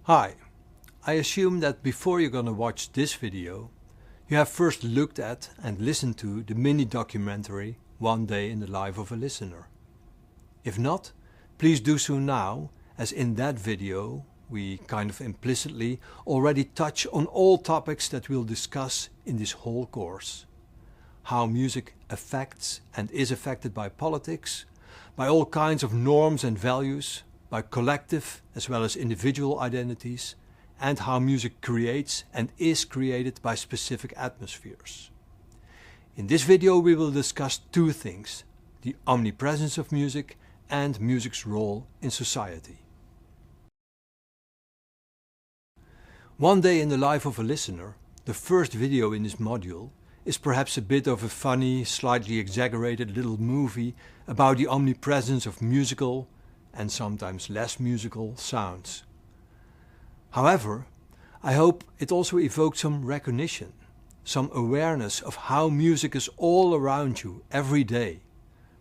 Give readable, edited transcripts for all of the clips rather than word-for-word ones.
Hi, I assume that before you're gonna watch this video, you have first looked at and listened to the mini documentary One Day in the Life of a Listener. If not, please do so now, as in that video we kind of implicitly already touch on all topics that we'll discuss in this whole course. How music affects and is affected by politics, by all kinds of norms and values, by collective as well as individual identities, and how music creates and is created by specific atmospheres. In this video we will discuss two things: the omnipresence of music and music's role in society. One Day in the Life of a Listener, the first video in this module, is perhaps a bit of a funny, slightly exaggerated little movie about the omnipresence of musical, and sometimes less musical, sounds. However, I hope it also evoked some recognition, some awareness of how music is all around you every day.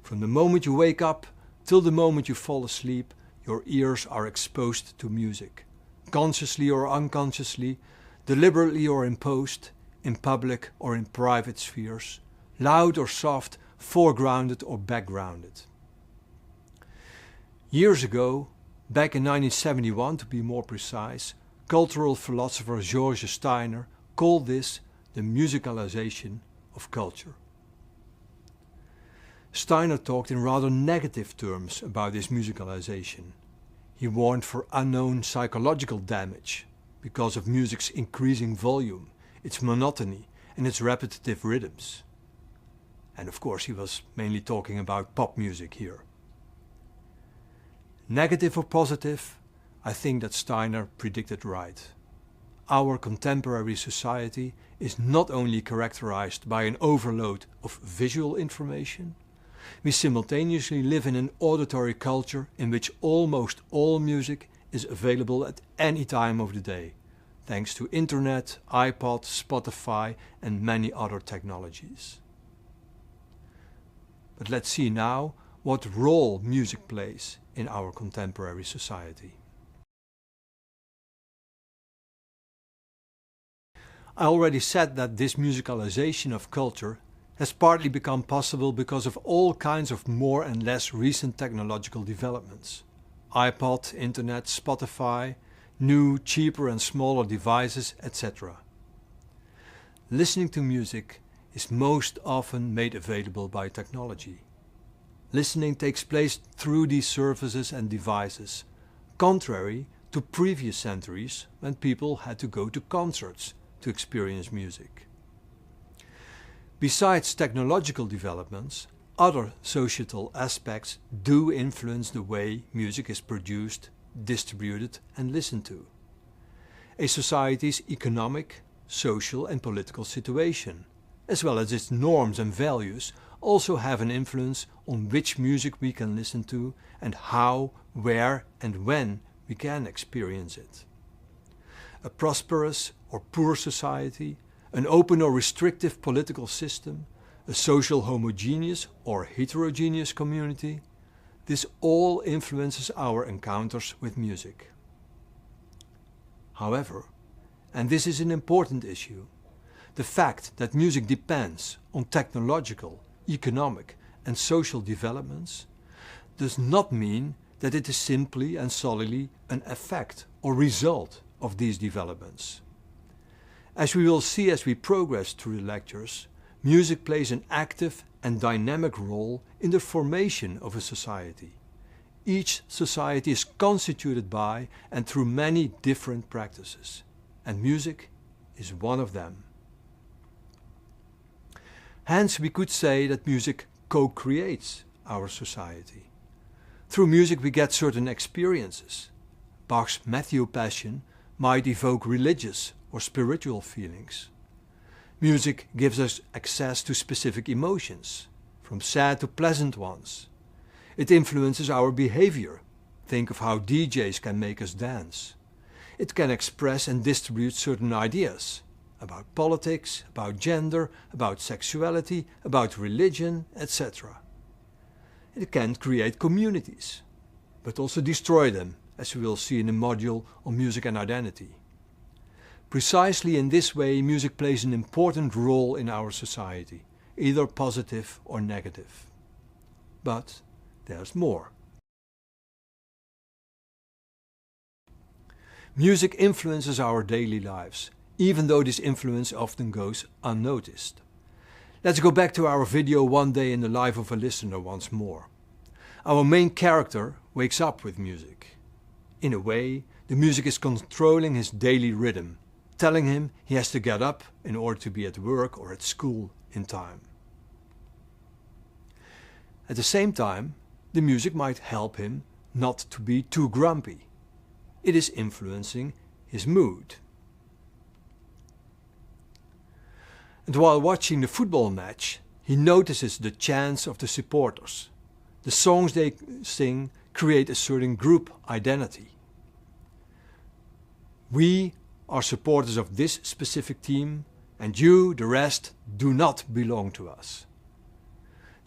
From the moment you wake up till the moment you fall asleep, your ears are exposed to music. Consciously or unconsciously, deliberately or imposed, in public or in private spheres, loud or soft, foregrounded or backgrounded. Years ago, back in 1971 to be more precise, cultural philosopher George Steiner called this the musicalization of culture. Steiner talked in rather negative terms about this musicalization. He warned for unknown psychological damage because of music's increasing volume, its monotony and its repetitive rhythms. And of course he was mainly talking about pop music here. Negative or positive, I think that Steiner predicted right. Our contemporary society is not only characterized by an overload of visual information, we simultaneously live in an auditory culture in which almost all music is available at any time of the day, thanks to internet, iPod, Spotify and many other technologies. But let's see now what role music plays in our contemporary society. I already said that this musicalization of culture has partly become possible because of all kinds of more and less recent technological developments. iPod, internet, Spotify, new, cheaper and smaller devices, etc. Listening to music is most often made available by technology. Listening takes place through these services and devices, contrary to previous centuries when people had to go to concerts to experience music. Besides technological developments, other societal aspects do influence the way music is produced, distributed and listened to. A society's economic, social and political situation, as well as its norms and values, also have an influence on which music we can listen to and how, where and when we can experience it. A prosperous or poor society, an open or restrictive political system, a social homogeneous or heterogeneous community, this all influences our encounters with music. However, and this is an important issue, the fact that music depends on technological, economic and social developments does not mean that it is simply and solely an effect or result of these developments. As we will see as we progress through the lectures, music plays an active and dynamic role in the formation of a society. Each society is constituted by and through many different practices, and music is one of them. Hence we could say that music co-creates our society. Through music we get certain experiences. Bach's Matthew Passion might evoke religious or spiritual feelings. Music gives us access to specific emotions, from sad to pleasant ones. It influences our behavior. Think of how DJs can make us dance. It can express and distribute certain ideas about politics, about gender, about sexuality, about religion, etc. It can create communities, but also destroy them as we will see in the module on music and identity. Precisely in this way, music plays an important role in our society, either positive or negative. But there's more. Music influences our daily lives, even though this influence often goes unnoticed. Let's go back to our video One Day in the Life of a Listener once more. Our main character wakes up with music. In a way, the music is controlling his daily rhythm, telling him he has to get up in order to be at work or at school in time. At the same time, the music might help him not to be too grumpy. It is influencing his mood. And while watching the football match, he notices the chants of the supporters. The songs they sing create a certain group identity. We are supporters of this specific team, and you, the rest, do not belong to us.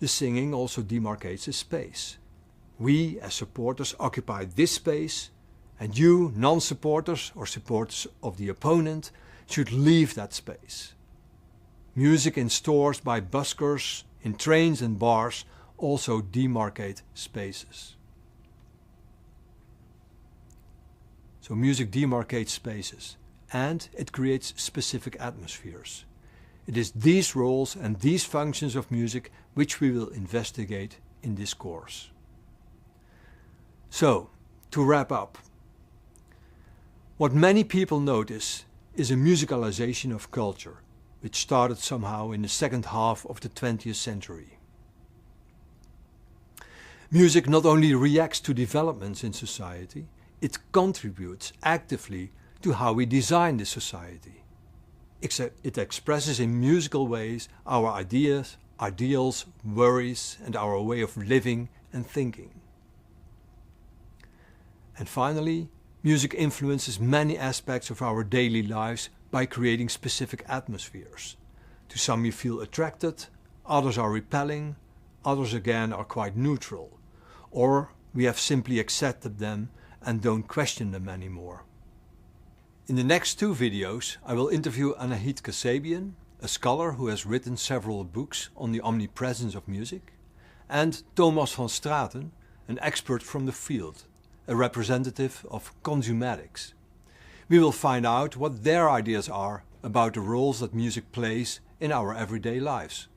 The singing also demarcates a space. We, as supporters, occupy this space, and you, non-supporters or supporters of the opponent, should leave that space. Music in stores by buskers, in trains and bars also demarcate spaces. So music demarcates spaces, and it creates specific atmospheres. It is these roles and these functions of music which we will investigate in this course. So, to wrap up, what many people notice is a musicalization of culture, which started somehow in the second half of the 20th century. Music not only reacts to developments in society, it contributes actively to how we design the society. It expresses in musical ways our ideas, ideals, worries, and our way of living and thinking. And finally, music influences many aspects of our daily lives by creating specific atmospheres. To some you feel attracted, others are repelling, others again are quite neutral, or we have simply accepted them and don't question them anymore. In the next two videos I will interview Anahit Kasabian, a scholar who has written several books on the omnipresence of music, and Thomas van Straten, an expert from the field, a representative of consumatics. We will find out what their ideas are about the roles that music plays in our everyday lives.